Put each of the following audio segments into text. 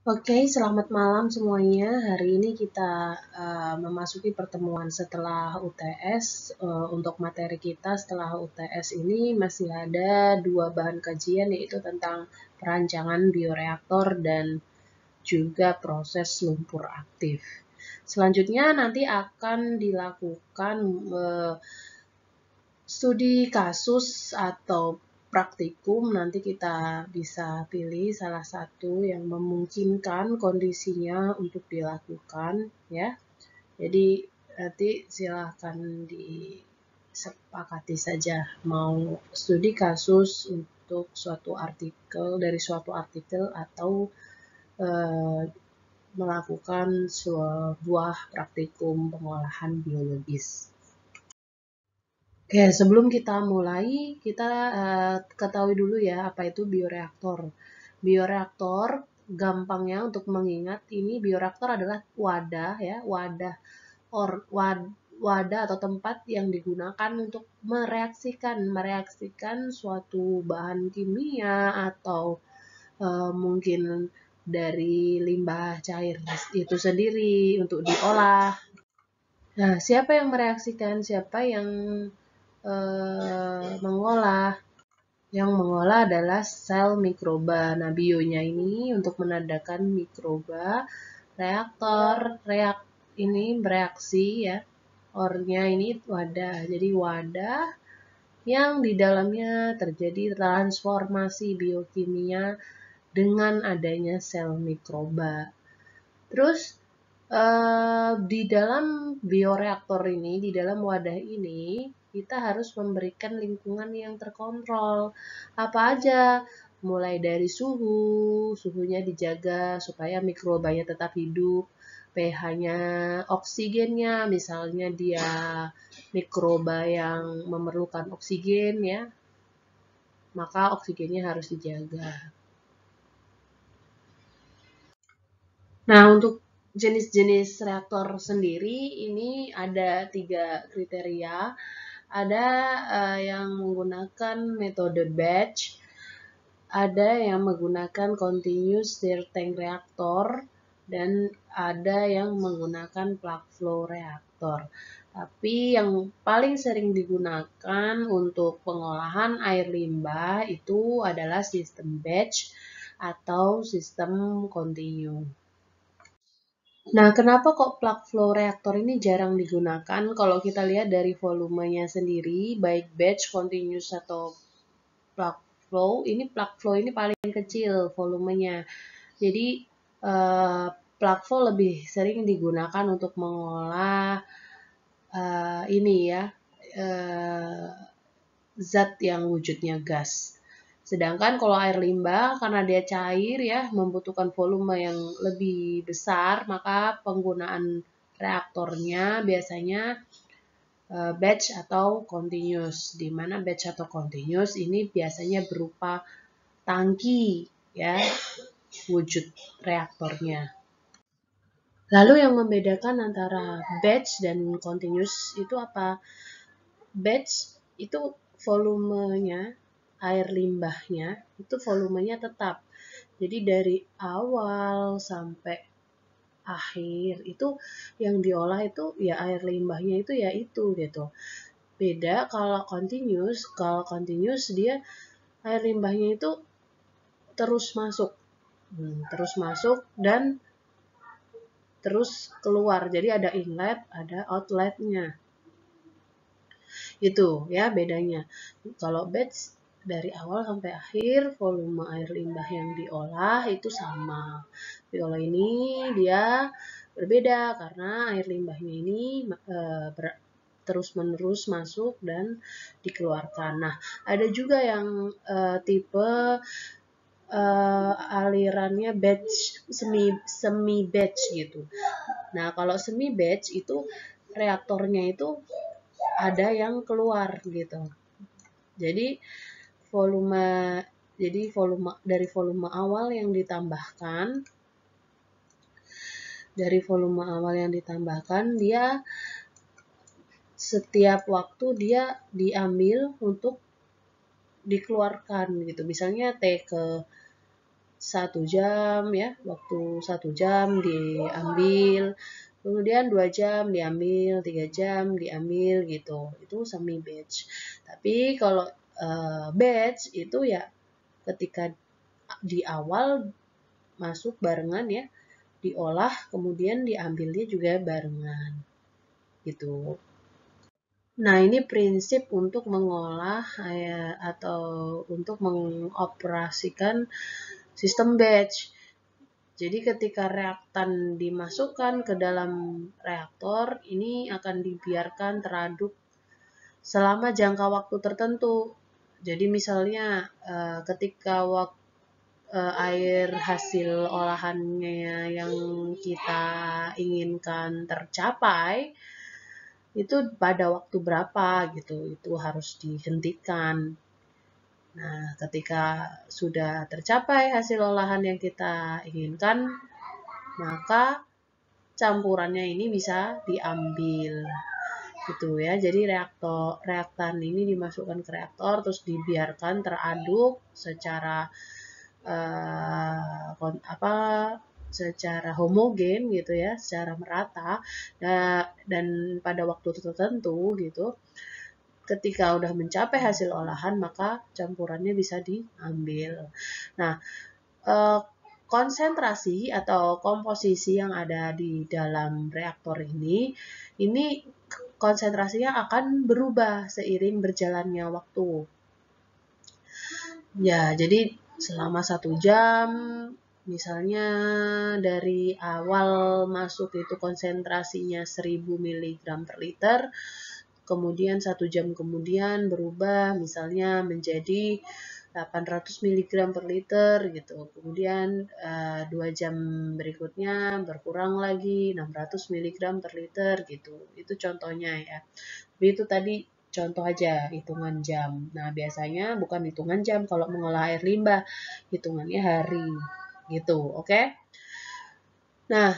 Oke, selamat malam semuanya. Hari ini kita memasuki pertemuan setelah UTS. Untuk materi kita setelah UTS ini masih ada dua bahan kajian, yaitu tentang perancangan bioreaktor dan juga proses lumpur aktif. Selanjutnya nanti akan dilakukan studi kasus atau praktikum. Nanti kita bisa pilih salah satu yang memungkinkan kondisinya untuk dilakukan, ya. Jadi nanti silahkan disepakati saja mau studi kasus untuk suatu artikel, dari suatu artikel, atau melakukan sebuah praktikum pengolahan biologis. Oke, sebelum kita mulai, kita ketahui dulu ya apa itu bioreaktor. Bioreaktor, gampangnya untuk mengingat, ini bioreaktor adalah wadah ya, wadah atau tempat yang digunakan untuk mereaksikan suatu bahan kimia atau mungkin dari limbah cair itu sendiri untuk diolah. Nah, siapa yang mereaksikan? Siapa yang mengolah? Yang mengolah adalah sel mikroba. Nah, bionya ini untuk menandakan mikroba, reaktor, ini bereaksi ya. Ornya ini wadah. Jadi wadah yang di dalamnya terjadi transformasi biokimia dengan adanya sel mikroba. Terus di dalam bioreaktor ini, di dalam wadah ini, kita harus memberikan lingkungan yang terkontrol. Apa aja? Mulai dari suhunya dijaga supaya mikrobanya tetap hidup. pH-nya, oksigennya, misalnya dia mikroba yang memerlukan oksigen ya, maka oksigennya harus dijaga. Nah, untuk jenis-jenis reaktor sendiri ini ada 3 kriteria. Ada yang menggunakan metode batch, ada yang menggunakan continuous stir tank reactor, dan ada yang menggunakan plug flow reactor. Tapi yang paling sering digunakan untuk pengolahan air limbah itu adalah sistem batch atau sistem continue. Nah, kenapa kok plug flow reaktor ini jarang digunakan? Kalau kita lihat dari volumenya sendiri, baik batch, continuous, atau plug flow, ini paling kecil volumenya. Jadi, plug flow lebih sering digunakan untuk mengolah ini ya, zat yang wujudnya gas. Sedangkan kalau air limbah, karena dia cair ya, membutuhkan volume yang lebih besar, maka penggunaan reaktornya biasanya batch atau continuous. Di mana batch atau continuous ini biasanya berupa tangki ya, wujud reaktornya. Lalu yang membedakan antara batch dan continuous itu apa? Batch itu volumenya, air limbahnya, itu volumenya tetap. Jadi dari awal sampai akhir itu yang diolah itu ya air limbahnya itu ya itu gitu. Beda kalau continuous dia air limbahnya itu terus masuk. Terus masuk dan terus keluar. Jadi ada inlet, ada outletnya. Itu ya bedanya. Kalau batch dari awal sampai akhir volume air limbah yang diolah itu sama. Tapi kalau ini dia berbeda karena air limbahnya ini terus-menerus masuk dan dikeluarkan. Nah, ada juga yang tipe alirannya batch, semi batch gitu. Nah, kalau semi batch itu reaktornya itu ada yang keluar gitu. Jadi volume dari volume awal yang ditambahkan, dia setiap waktu dia diambil untuk dikeluarkan gitu. Misalnya T ke 1 jam ya, waktu 1 jam diambil, kemudian 2 jam diambil, 3 jam diambil gitu. Itu semi batch. Tapi kalau batch itu ya ketika di awal masuk barengan ya, diolah kemudian diambilnya juga barengan gitu. Nah, ini prinsip untuk mengolah atau untuk mengoperasikan sistem batch. Jadi ketika reaktan dimasukkan ke dalam reaktor, ini akan dibiarkan teraduk selama jangka waktu tertentu. Jadi misalnya ketika air hasil olahannya yang kita inginkan tercapai, itu pada waktu berapa gitu, itu harus dihentikan. Nah, ketika sudah tercapai hasil olahan yang kita inginkan, maka campurannya ini bisa diambil gitu ya. Jadi reaktan ini dimasukkan ke reaktor terus dibiarkan teraduk secara secara homogen gitu ya, secara merata, dan pada waktu tertentu gitu. Ketika udah mencapai hasil olahan, maka campurannya bisa diambil. Nah, konsentrasi atau komposisi yang ada di dalam reaktor ini konsentrasinya akan berubah seiring berjalannya waktu. Ya, jadi selama 1 jam, misalnya dari awal masuk itu konsentrasinya 1000 mg per liter, kemudian 1 jam kemudian berubah misalnya menjadi 800 mg per liter gitu. Kemudian 2 jam berikutnya berkurang lagi 600 mg per liter gitu. Itu contohnya ya. Tapi itu tadi contoh aja hitungan jam. Nah, biasanya bukan hitungan jam kalau mengolah air limbah, hitungannya hari gitu. Oke? Nah,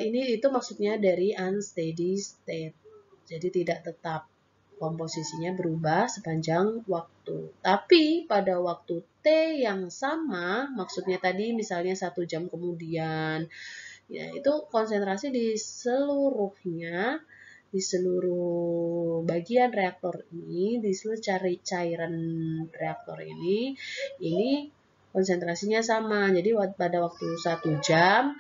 ini itu maksudnya dari unsteady state. Jadi tidak tetap, komposisinya berubah sepanjang waktu. Tapi pada waktu T yang sama, maksudnya tadi misalnya 1 jam kemudian, ya itu konsentrasi di seluruhnya, di seluruh bagian reaktor ini, di seluruh cairan reaktor ini konsentrasinya sama. Jadi pada waktu 1 jam,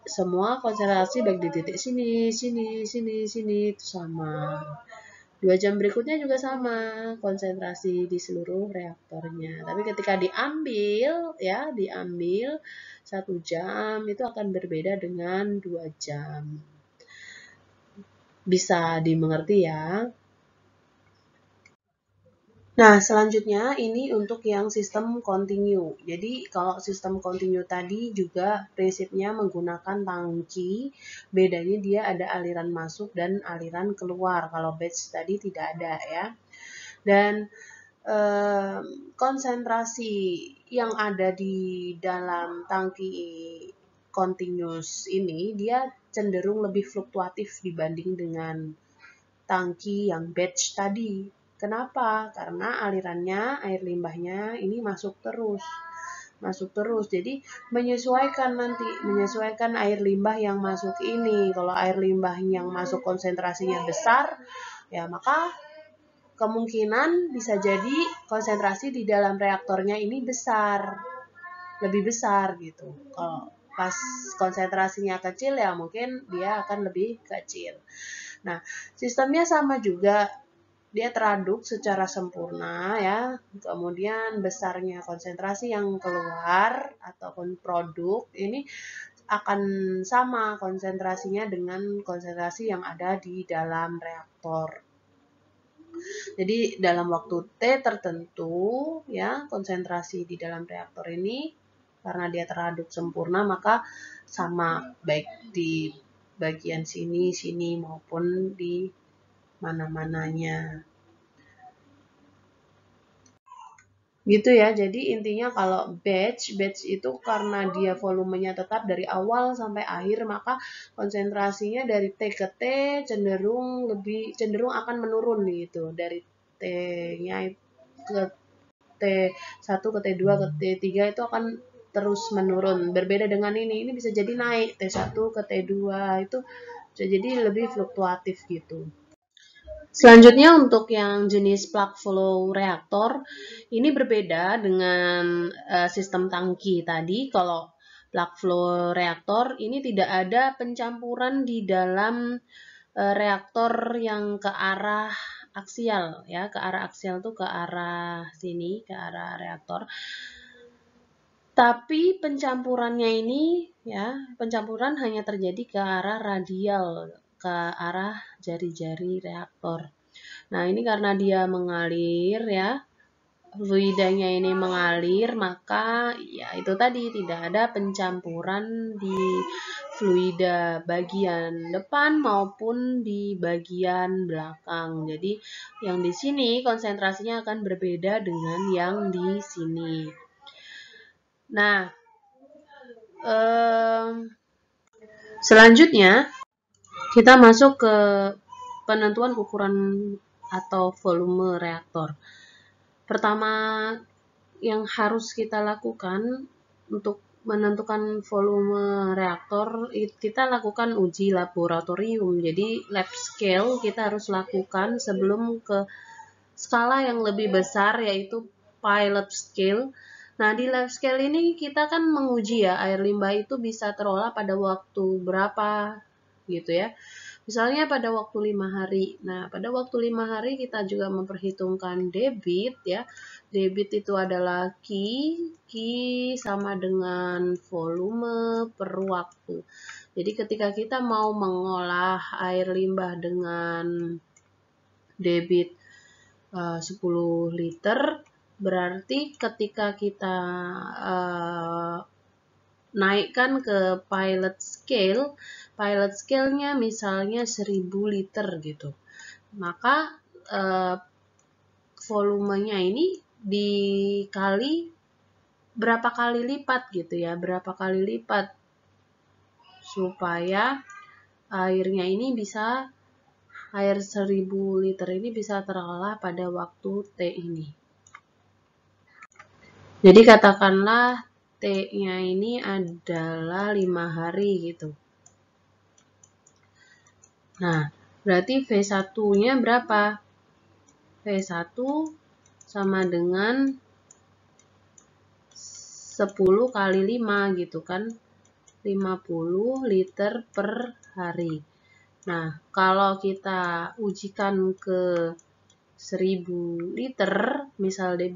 semua konsentrasi baik di titik sini itu sama. 2 jam berikutnya juga sama, konsentrasi di seluruh reaktornya. Tapi ketika diambil 1 jam itu akan berbeda dengan 2 jam. Bisa dimengerti ya? Nah, selanjutnya ini untuk yang sistem continue. Jadi, kalau sistem continue tadi juga prinsipnya menggunakan tangki, bedanya dia ada aliran masuk dan aliran keluar. Kalau batch tadi tidak ada ya. Dan konsentrasi yang ada di dalam tangki continuous ini, dia cenderung lebih fluktuatif dibanding dengan tangki yang batch tadi. Kenapa? Karena alirannya, air limbahnya ini masuk terus. Jadi menyesuaikan air limbah yang masuk ini. Kalau air limbah yang masuk konsentrasinya besar, ya maka kemungkinan bisa jadi konsentrasi di dalam reaktornya ini lebih besar gitu. Kalau pas konsentrasinya kecil ya mungkin dia akan lebih kecil. Nah, sistemnya sama juga, dia teraduk secara sempurna ya. Kemudian besarnya konsentrasi yang keluar ataupun produk ini akan sama konsentrasinya dengan konsentrasi yang ada di dalam reaktor. Jadi dalam waktu T tertentu ya, konsentrasi di dalam reaktor ini karena dia teraduk sempurna maka sama baik di bagian sini maupun di mana-mananya. Gitu ya, jadi intinya kalau batch itu karena dia volumenya tetap dari awal sampai akhir, maka konsentrasinya dari T ke T cenderung akan menurun gitu. Dari T-nya ke T1 ke T2 ke T3 itu akan terus menurun. Berbeda dengan ini bisa jadi naik T1 ke T2 itu bisa jadi lebih fluktuatif gitu. Selanjutnya untuk yang jenis plug flow reaktor, ini berbeda dengan sistem tangki tadi. Kalau plug flow reaktor ini tidak ada pencampuran di dalam reaktor yang ke arah aksial ya, ke arah aksial tuh ke arah sini, ke arah reaktor. Tapi pencampurannya ini ya, pencampuran hanya terjadi ke arah radial, ke arah jari-jari reaktor. Nah, ini karena dia mengalir ya, fluidanya ini mengalir, maka ya itu tadi tidak ada pencampuran di fluida bagian depan maupun di bagian belakang. Jadi yang di sini konsentrasinya akan berbeda dengan yang di sini. Nah, selanjutnya kita masuk ke penentuan ukuran atau volume reaktor. Pertama yang harus kita lakukan untuk menentukan volume reaktor, kita lakukan uji laboratorium. Jadi lab scale kita harus lakukan sebelum ke skala yang lebih besar, yaitu pilot scale. Nah, di lab scale ini kita kan menguji ya, air limbah itu bisa terolah pada waktu berapa gitu ya. Misalnya pada waktu 5 hari. Nah, pada waktu 5 hari kita juga memperhitungkan debit ya. Debit itu adalah Q sama dengan volume per waktu. Jadi ketika kita mau mengolah air limbah dengan debit 10 liter, berarti ketika kita naikkan ke pilot scale-nya misalnya 1000 liter gitu. Maka volumenya ini dikali berapa kali lipat gitu ya, berapa kali lipat supaya airnya ini bisa, air 1000 liter ini bisa terolah pada waktu T ini. Jadi katakanlah T-nya ini adalah 5 hari gitu. Nah, berarti V1-nya berapa? V1 sama dengan 10 kali 5 gitu kan. 50 liter per hari. Nah, kalau kita ujikan ke 1000 liter, misalnya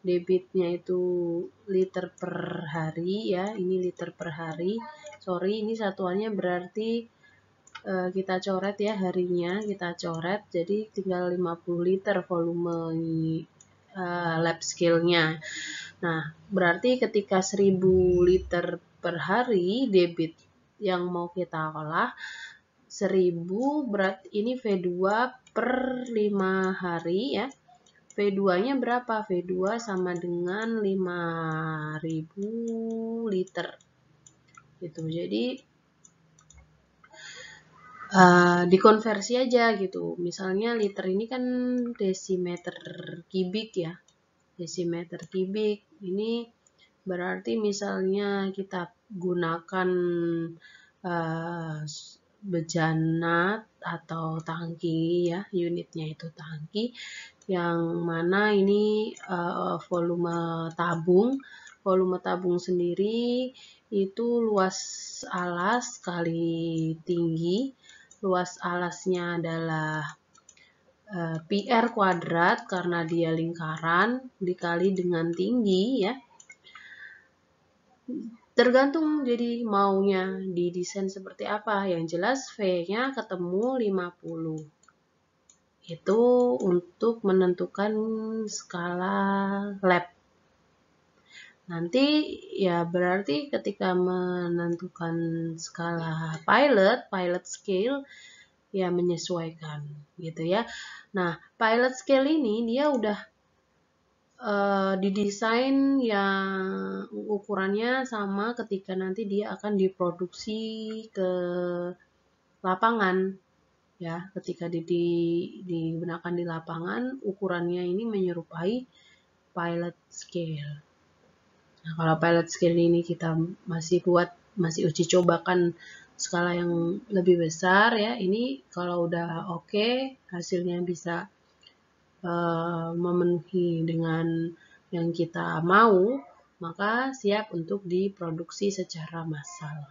debitnya itu liter per hari ya, ini liter per hari. Sorry, ini satuannya berarti kita coret ya harinya, kita coret, jadi tinggal 50 liter volume lab scale-nya. Nah, berarti ketika 1000 liter per hari debit yang mau kita olah 1000, berarti ini V2 per 5 hari ya. V2-nya berapa? V2 sama dengan 5000 liter. Gitu. Jadi dikonversi aja gitu. Misalnya liter ini kan desimeter kubik ya. Desimeter kubik. Ini berarti misalnya kita gunakan bejana atau tangki ya, unitnya itu tangki, yang mana ini volume tabung sendiri itu luas alas kali tinggi. Luas alasnya adalah PR kuadrat karena dia lingkaran dikali dengan tinggi ya. Tergantung jadi maunya didesain seperti apa. Yang jelas V-nya ketemu 50. Itu untuk menentukan skala lab. Nanti ya berarti ketika menentukan skala pilot scale ya menyesuaikan gitu ya. Nah, pilot scale ini dia udah didesain yang ukurannya sama ketika nanti dia akan diproduksi ke lapangan. ya, ketika digunakan di lapangan, ukurannya ini menyerupai pilot scale. Nah, kalau pilot scale ini kita masih uji cobakan skala yang lebih besar ya. Ini kalau udah oke, hasilnya bisa memenuhi dengan yang kita mau, maka siap untuk diproduksi secara massal.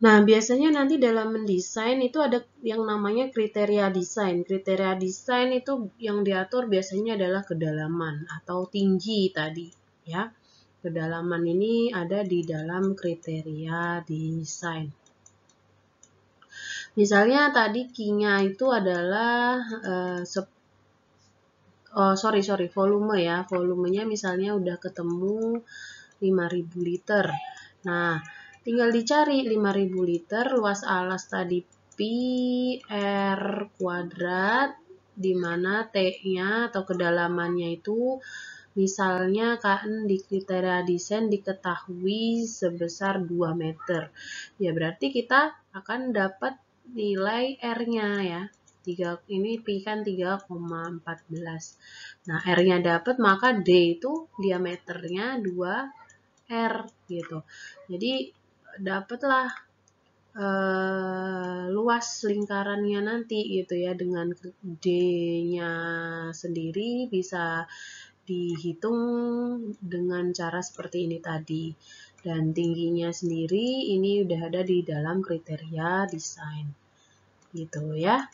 Nah, biasanya nanti dalam mendesain itu ada yang namanya kriteria desain. Kriteria desain itu yang diatur biasanya adalah kedalaman atau tinggi tadi, ya. Kedalaman ini ada di dalam kriteria desain. Misalnya tadi key-nya itu adalah volume ya. Volumenya misalnya udah ketemu 5.000 liter. Nah, tinggal dicari 5.000 liter, luas alas tadi pi r kuadrat, di mana T-nya atau kedalamannya itu misalnya kan di kriteria desain diketahui sebesar 2 meter. Ya berarti kita akan dapat nilai R-nya ya. Ini pi kan 3,14. Nah, R-nya dapat, maka D itu diameternya 2R gitu. Jadi dapatlah luas lingkarannya nanti gitu ya, dengan D-nya sendiri bisa dihitung dengan cara seperti ini tadi. Dan tingginya sendiri ini udah ada di dalam kriteria desain. Gitu ya.